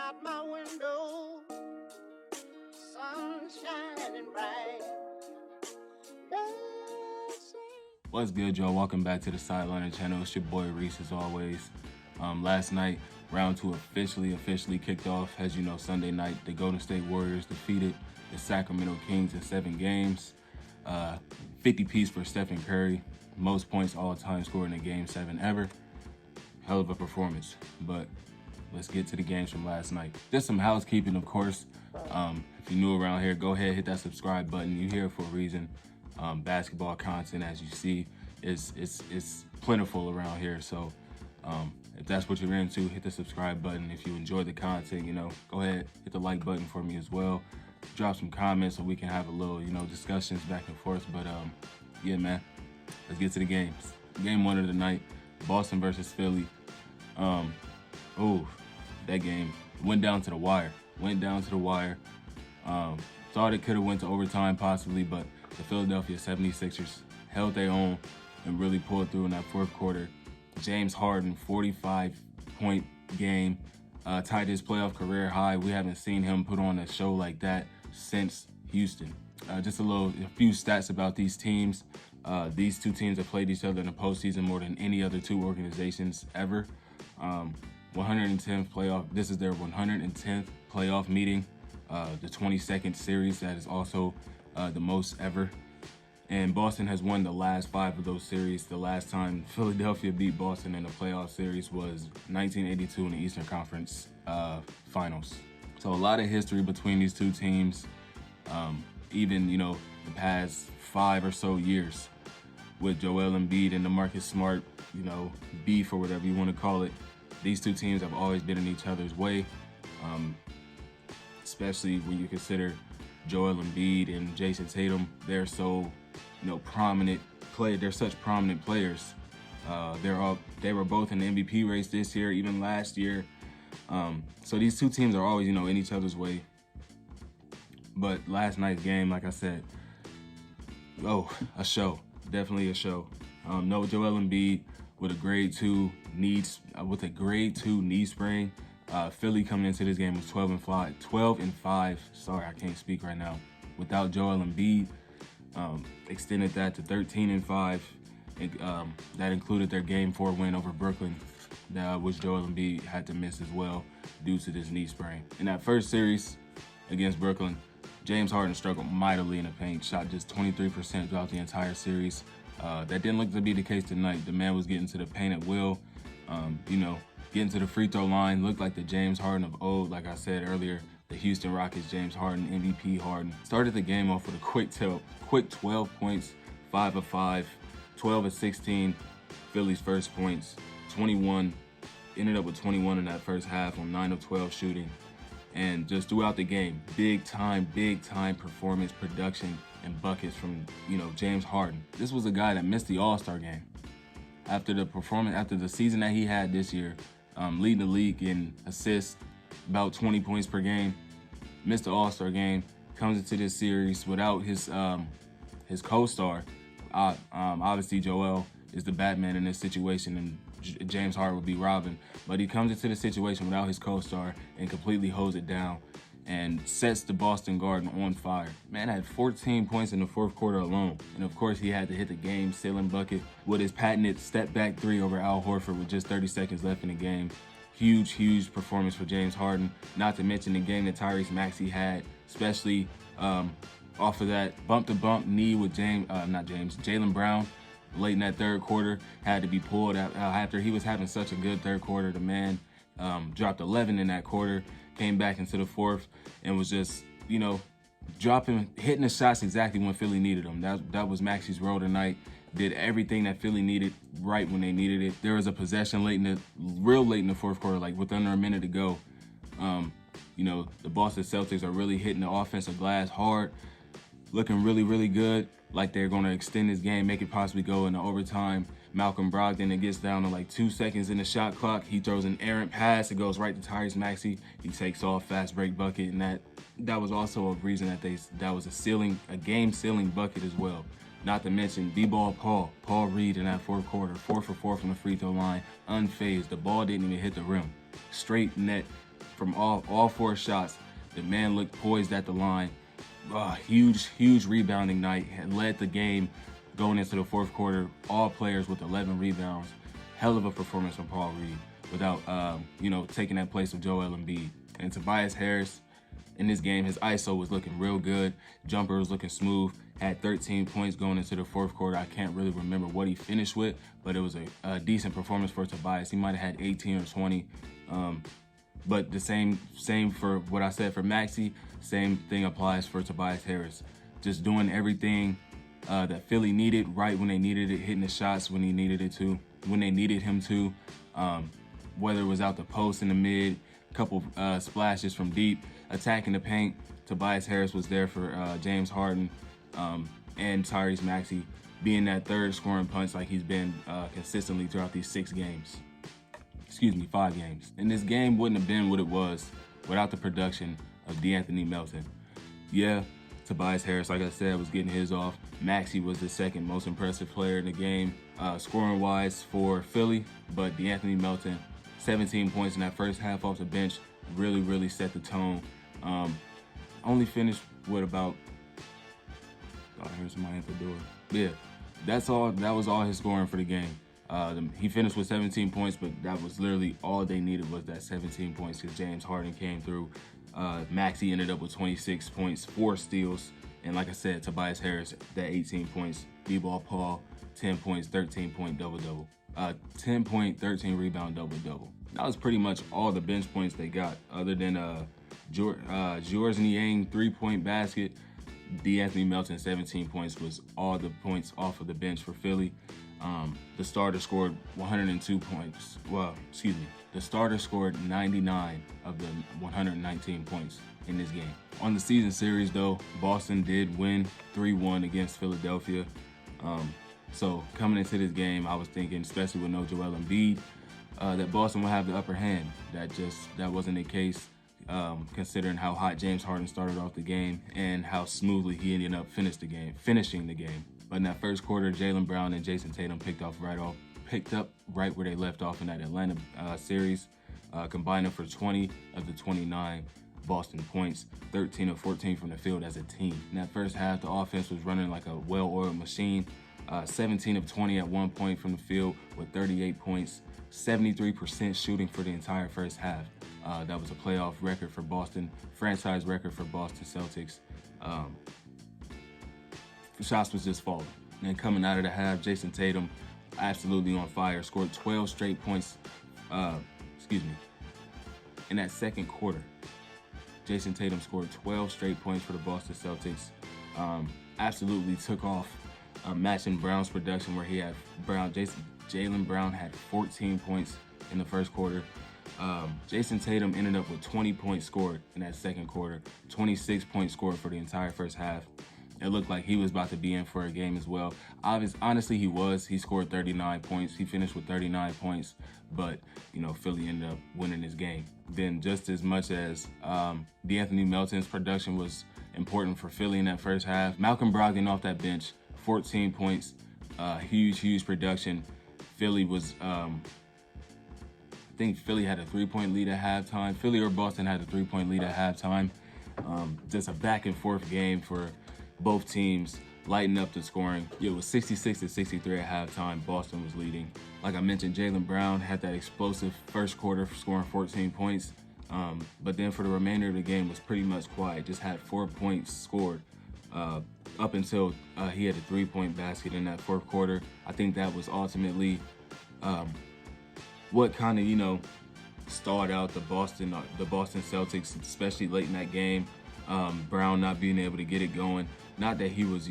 out my window, sun shining bright. What's good, y'all? Welcome back to the Sideline channel. It's your boy Reese, as always. Last night, round two officially kicked off. As you know, Sunday night, the Golden State Warriors defeated the Sacramento Kings in 7 games. 50 piece for Stephen Curry, most points all time scored in a game 7 ever. Hell of a performance. But let's get to the games from last night. Just some housekeeping, of course. If you're new around here, go ahead, hit that subscribe button. You're here for a reason. Basketball content, as you see, is plentiful around here. So if that's what you're into, hit the subscribe button. If you enjoy the content, go ahead, hit the like button for me as well. Drop some comments so we can have a little, discussions back and forth. But yeah, man, let's get to the games. Game 1 of the night, Boston versus Philly. That game went down to the wire. Thought it could have went to overtime possibly, but the Philadelphia 76ers held their own and really pulled through in that fourth quarter. James Harden, 45-point game, tied his playoff career high. We haven't seen him put on a show like that since Houston. Just a few stats about these teams. These two teams have played each other in the postseason more than any other two organizations ever. 110th playoff. This is their 110th playoff meeting. The 22nd series, that is also the most ever. And Boston has won the last 5 of those series. The last time Philadelphia beat Boston in a playoff series was 1982 in the Eastern Conference Finals. So a lot of history between these two teams. Even, the past 5 or so years with Joel Embiid and DeMarcus Smart, beef or whatever you want to call it. These two teams have always been in each other's way, especially when you consider Joel Embiid and Jason Tatum. They're so, prominent play. They're such prominent players. They were both in the MVP race this year, even last year. So these two teams are always, in each other's way. But last night's game, like I said, a show, definitely a show. No Joel Embiid with a grade 2 knee sprain. Philly coming into this game was 12 and 5. Sorry, I can't speak right now. Without Joel Embiid, extended that to 13 and 5. That included their Game 4 win over Brooklyn, which Joel Embiid had to miss as well due to this knee sprain. In that first series against Brooklyn, James Harden struggled mightily in the paint, shot just 23% throughout the entire series. That didn't look to be the case tonight. The man was getting to the paint at will, getting to the free throw line. Looked like the James Harden of old, like I said earlier, the Houston Rockets James Harden, MVP Harden. Started the game off with a quick 12 points, 5 of 5, 12 of 16, Philly's first points, 21, ended up with 21 in that first half on 9 of 12 shooting. And just throughout the game, big time performance, production, and buckets from, James Harden. This was a guy that missed the All-Star game. After the season that he had this year, leading the league in assists, about 20 points per game, missed the All-Star game, comes into this series without his co-star. Obviously, Joel is the Batman in this situation, and James Harden would be Robin. But he comes into the situation without his co-star and completely holds it down and sets the Boston Garden on fire. Man had 14 points in the fourth quarter alone. And of course, he had to hit the game-sealing bucket with his patented step-back 3 over Al Horford with just 30 seconds left in the game. Huge performance for James Harden. Not to mention the game that Tyrese Maxey had, especially off of that bump-to-bump knee with Jaylen Brown. Late in that third quarter, had to be pulled out after he was having such a good third quarter. The man dropped 11 in that quarter, came back into the fourth, and was just, hitting the shots exactly when Philly needed them. That was Maxey's role tonight. Did everything that Philly needed right when they needed it. There was a possession real late in the fourth quarter, like with under a minute to go. The Boston Celtics are really hitting the offensive glass hard, looking really good, like they're going to extend this game, make it possibly go into overtime. Malcolm Brogdon, it gets down to like 2 seconds in the shot clock. He throws an errant pass. It goes right to Tyrese Maxey. He takes off, fast break bucket, and that was also a reason that was a game-sealing bucket as well. Not to mention D-ball Paul Reed in that fourth quarter, 4 for 4 from the free throw line, unfazed. The ball didn't even hit the rim. Straight net from all 4 shots. The man looked poised at the line. Huge rebounding night. Had led the game going into the 4th quarter. All players with 11 rebounds. Hell of a performance from Paul Reed without, taking that place of Joel Embiid. And Tobias Harris, in this game, his ISO was looking real good. Jumper was looking smooth. Had 13 points going into the 4th quarter. I can't really remember what he finished with, but it was a decent performance for Tobias. He might have had 18 or 20. But the same for what I said for Maxey, same thing applies for Tobias Harris. Just doing everything that Philly needed right when they needed it, hitting the shots when they needed him to. Whether it was out the post in the mid, couple splashes from deep, attacking the paint. Tobias Harris was there for James Harden and Tyrese Maxey, being that third scoring punch like he's been consistently throughout these 5 games. And this game wouldn't have been what it was without the production of DeAnthony Melton. Yeah, Tobias Harris, like I said, was getting his off. Maxey was the second most impressive player in the game, scoring-wise for Philly, but DeAnthony Melton, 17 points in that first half off the bench, really set the tone. Only finished with about, I heard somebody at the door. Yeah, that was all his scoring for the game. He finished with 17 points, but that was literally all they needed was that 17 points because James Harden came through. Maxey ended up with 26 points, 4 steals, and like I said, Tobias Harris, that 18 points. B-Ball Paul, 10 points, 13-point double-double. 10-point, 13-rebound double-double. That was pretty much all the bench points they got, other than Georges Niang 3-point basket. DeAnthony Melton, 17 points, was all the points off of the bench for Philly. The starter scored 102 points. The starter scored 99 of the 119 points in this game. On the season series, though, Boston did win 3-1 against Philadelphia. So coming into this game, I was thinking, especially with no Joel Embiid, that Boston would have the upper hand. That wasn't the case, considering how hot James Harden started off the game and how smoothly he ended up finishing the game. But in that first quarter, Jaylen Brown and Jason Tatum picked up right where they left off in that Atlanta series, combining for 20 of the 29 Boston points, 13 of 14 from the field as a team. In that first half, the offense was running like a well-oiled machine. 17 of 20 at one point from the field with 38 points, 73% shooting for the entire first half. That was a playoff record for Boston, franchise record for Boston Celtics. Shots was just falling. And then coming out of the half, Jason Tatum, absolutely on fire, scored 12 straight points. In that second quarter, Jason Tatum scored 12 straight points for the Boston Celtics. Absolutely took off, matching Brown's production, where he had Jaylen Brown had 14 points in the first quarter. Jason Tatum ended up with 20 points scored in that second quarter, 26 points scored for the entire first half. It looked like he was about to be in for a game as well. Honestly, he was. He scored 39 points. He finished with 39 points, but, Philly ended up winning this game. Then just as much as DeAnthony Melton's production was important for Philly in that first half, Malcolm Brogdon off that bench, 14 points, huge production. Philly was, I think Philly had a 3-point lead at halftime. Philly or Boston had a 3-point lead at halftime. Just a back and forth game for both teams, lighting up the scoring. It was 66-63 at halftime. Boston was leading. Like I mentioned, Jaylen Brown had that explosive first quarter, scoring 14 points. But then for the remainder of the game was pretty much quiet. Just had 4 points scored up until he had a 3-point basket in that fourth quarter. I think that was ultimately what kind of, stalled out the Boston Celtics, especially late in that game. Brown not being able to get it going. Not that he was,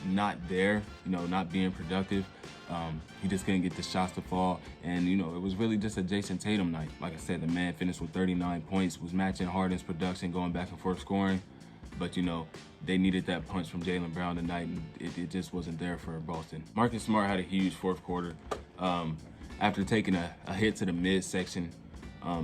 not there, not being productive. He just couldn't get the shots to fall. And, it was really just a Jason Tatum night. Like I said, the man finished with 39 points, was matching Harden's production, going back and forth scoring. But, they needed that punch from Jaylen Brown tonight, and it just wasn't there for Boston. Marcus Smart had a huge fourth quarter. After taking a hit to the midsection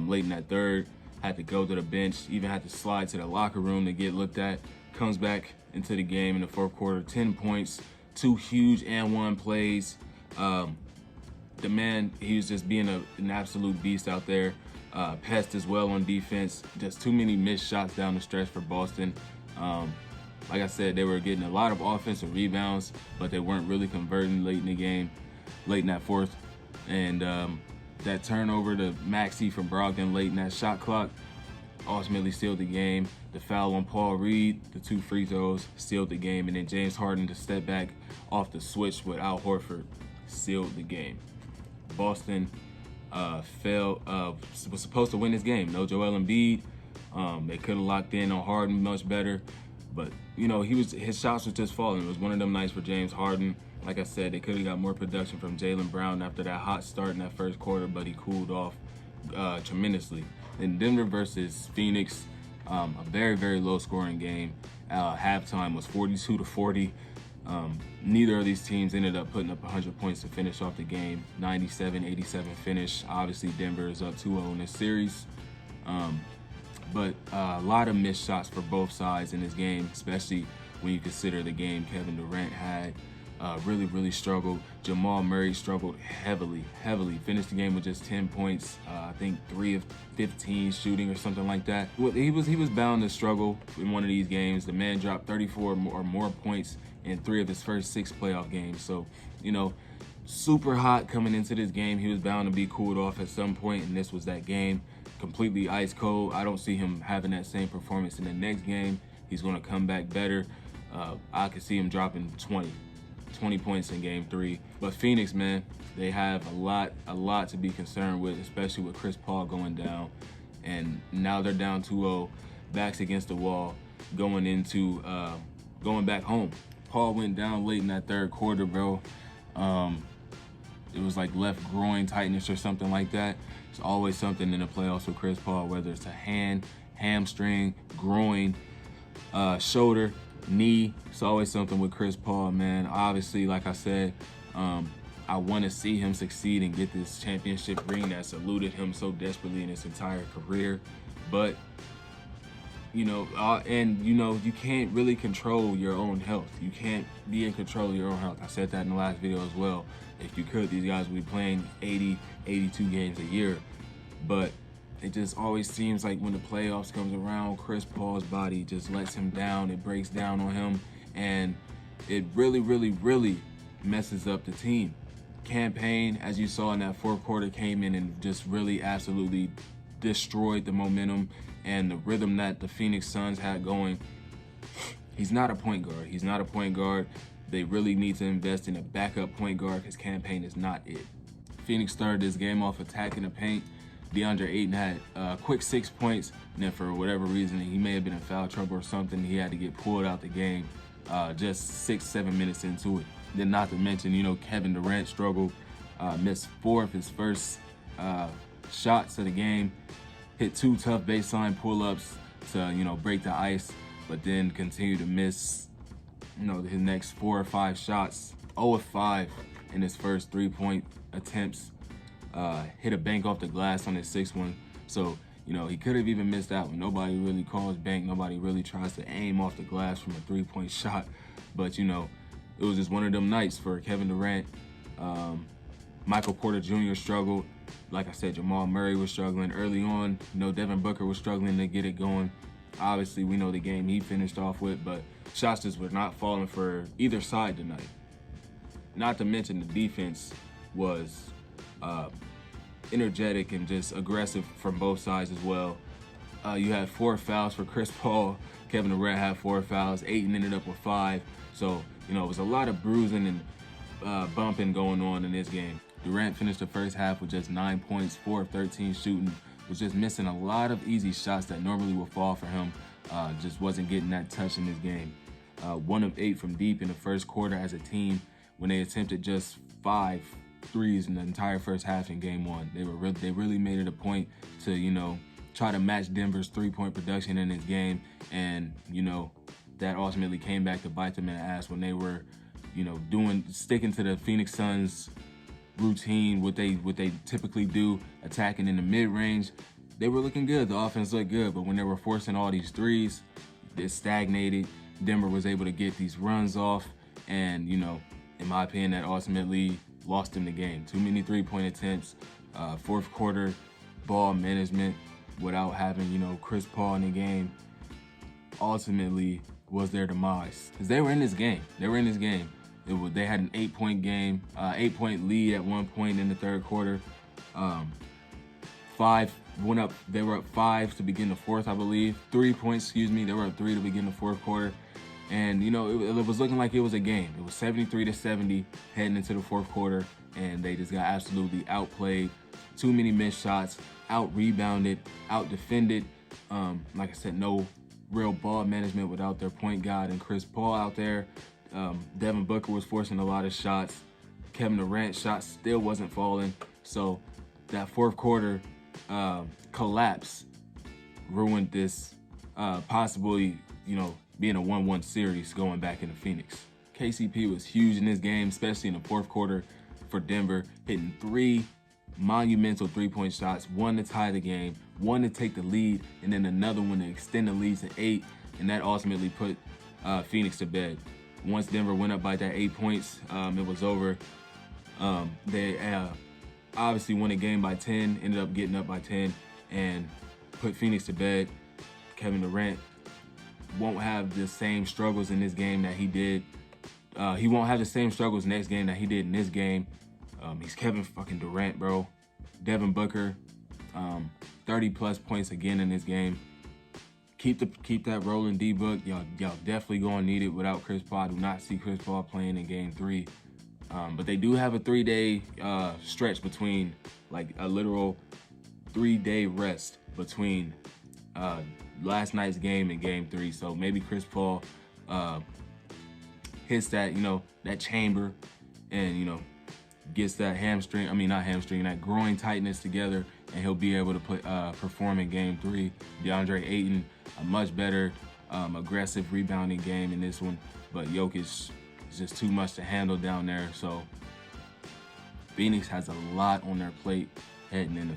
late in that third, had to go to the bench, even had to slide to the locker room to get looked at. Comes back into the game in the fourth quarter, 10 points, 2 huge and 1 plays. The man, he was just being an absolute beast out there. pest as well on defense. Just too many missed shots down the stretch for Boston. Like I said, they were getting a lot of offensive rebounds, but they weren't really converting late in the game, late in that fourth. And that turnover to Maxey from Brogdon late in that shot clock ultimately sealed the game. The foul on Paul Reed, the 2 free throws, sealed the game. And then James Harden to step back off the switch with Al Horford sealed the game. Boston was supposed to win this game. No Joel Embiid. They could have locked in on Harden much better. But, you know, his shots was just falling. It was one of them nights for James Harden. Like I said, they could have got more production from Jaylen Brown after that hot start in that first quarter, but he cooled off tremendously. Then Denver versus Phoenix, a very, very low-scoring game. Halftime was 42-40. Neither of these teams ended up putting up 100 points to finish off the game. 97-87 finish. Obviously, Denver is up 2-0 in this series. But a lot of missed shots for both sides in this game, especially when you consider the game Kevin Durant had. Really struggled. Jamal Murray struggled heavily. Finished the game with just 10 points. I think 3 of 15 shooting or something like that. He was bound to struggle in one of these games. The man dropped 34 or more points in 3 of his first 6 playoff games. So, you know, super hot coming into this game. He was bound to be cooled off at some point, and this was that game. Completely ice cold. I don't see him having that same performance in the next game. He's going to come back better. I could see him dropping 20 points in game 3. But Phoenix, man, they have a lot to be concerned with, especially with Chris Paul going down. And now they're down 2-0, backs against the wall, going back home. Paul went down late in that third quarter, bro. It was like left groin tightness or something like that. It's always something in the playoffs with Chris Paul, whether it's a hand, hamstring, groin, shoulder, knee. It's always something with Chris Paul, man. Obviously, like I said, I want to see him succeed and get this championship ring that eluded him so desperately in his entire career. But, you know, you can't really control your own health. You can't be in control of your own health. I said that in the last video as well. If you could, these guys would be playing 80, 82 games a year. But it just always seems like when the playoffs comes around, Chris Paul's body just lets him down. It breaks down on him, and it really messes up the team. Campaign, as you saw in that fourth quarter, came in and just really absolutely destroyed the momentum and the rhythm that the Phoenix Suns had going. He's not a point guard. They really need to invest in a backup point guard because Campaign is not it. Phoenix started this game off attacking the paint. DeAndre Ayton had a quick 6 points, and then for whatever reason, he may have been in foul trouble or something. He had to get pulled out the game just 6-7 minutes into it. Then not to mention, you know, Kevin Durant struggled, missed 4 of his first shots of the game, hit 2 tough baseline pull-ups to, you know, break the ice, but then continued to miss, you know, his next 4 or 5 shots. 0 of 5 in his first 3-point attempts. Hit a bank off the glass on his 6th one. So, you know, he could have even missed that one. Nobody really calls bank. Nobody really tries to aim off the glass from a 3-point shot. But, you know, it was just one of them nights for Kevin Durant. Michael Porter Jr. struggled. Like I said, Jamal Murray was struggling early on. You know, Devin Booker was struggling to get it going. Obviously, we know the game he finished off with, but shots just were not falling for either side tonight. Not to mention the defense was energetic and just aggressive from both sides as well. You had 4 fouls for Chris Paul. Kevin Durant had 4 fouls. Ayton ended up with 5. So, you know, it was a lot of bruising and bumping going on in this game. Durant finished the first half with just 9 points, 4 of 13 shooting. Was just missing a lot of easy shots that normally would fall for him. Just wasn't getting that touch in this game. 1 of 8 from deep in the first quarter as a team when they attempted just 5 threes in the entire first half in game 1. They really made it a point to, you know, try to match Denver's 3-point production in this game, and, you know, that ultimately came back to bite them in the ass when they were, you know, sticking to the Phoenix Suns routine, what they typically do, attacking in the mid-range. They were looking good. The offense looked good, but when they were forcing all these threes, it stagnated. Denver was able to get these runs off, and, you know, in my opinion, that ultimately lost them the game. Too many 3-point attempts. Fourth quarter, ball management without having, Chris Paul in the game ultimately was their demise. Because they were in this game. They had an 8-point game, 8-point lead at one point in the third quarter. They were up 5 to begin the fourth, I believe. 3 points, They were up 3 to begin the fourth quarter. And, it was looking like it was a game. It was 73-70 heading into the fourth quarter. And they just got absolutely outplayed. Too many missed shots, out-rebounded, out-defended. Like I said, no real ball management without their point guard and Chris Paul out there. Devin Booker was forcing a lot of shots. Kevin Durant's shot still wasn't falling. So that fourth quarter collapse ruined this possibly, being a 1-1 series going back into Phoenix. KCP was huge in this game, especially in the fourth quarter for Denver, hitting 3 monumental 3-point shots, 1 to tie the game, 1 to take the lead, and then another one to extend the lead to 8, and that ultimately put Phoenix to bed. Once Denver went up by that 8 points, it was over. They obviously won a game by 10, ended up getting up by 10, and put Phoenix to bed. Kevin Durant won't have the same struggles in this game that he did. He won't have the same struggles next game that he did in this game. He's Kevin fucking Durant, bro. Devin Booker, 30-plus points again in this game. Keep that rolling, D-Book. Y'all definitely gonna need it without Chris Paul. I do not see Chris Paul playing in Game 3. But they do have a 3-day stretch between, like a literal 3-day rest between last night's game and Game 3. So maybe Chris Paul hits that, that chamber and, gets that that groin tightness together, and he'll be able to perform in Game 3. DeAndre Ayton, a much better aggressive rebounding game in this one, but Jokic is just too much to handle down there. So Phoenix has a lot on their plate heading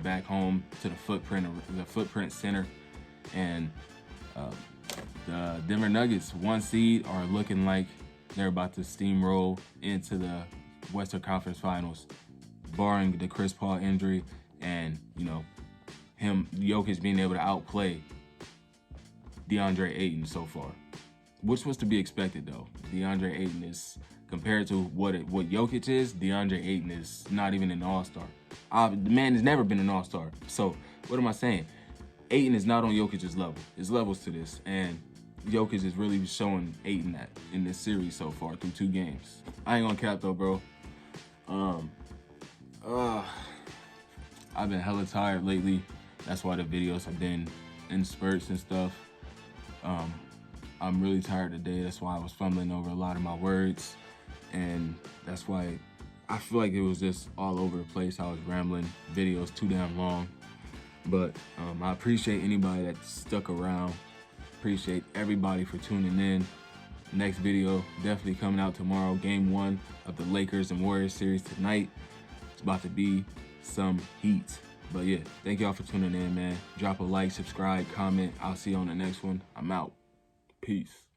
back home to the Footprint Center, and the Denver Nuggets, 1 seed, are looking like they're about to steamroll into the Western Conference Finals, barring the Chris Paul injury and, Jokic being able to outplay DeAndre Ayton so far, which was to be expected though. DeAndre Ayton is, compared to what Jokic is, DeAndre Ayton is not even an all-star. The man has never been an all-star. So what am I saying? Ayton is not on Jokic's level. There's levels to this, and Jokic is really showing Ayton that in this series so far through 2 games. I ain't gonna cap though, bro. I've been hella tired lately. That's why the videos have been in spurts and stuff. I'm really tired today. That's why I was fumbling over a lot of my words, and that's why I feel like it was just all over the place. I was rambling, videos too damn long. But I appreciate anybody that stuck around. Appreciate everybody for tuning in. Next video definitely coming out tomorrow. Game 1 of the Lakers and Warriors series tonight. It's about to be some heat. But yeah, thank y'all for tuning in, man. Drop a like, subscribe, comment. I'll see you on the next one. I'm out. Peace.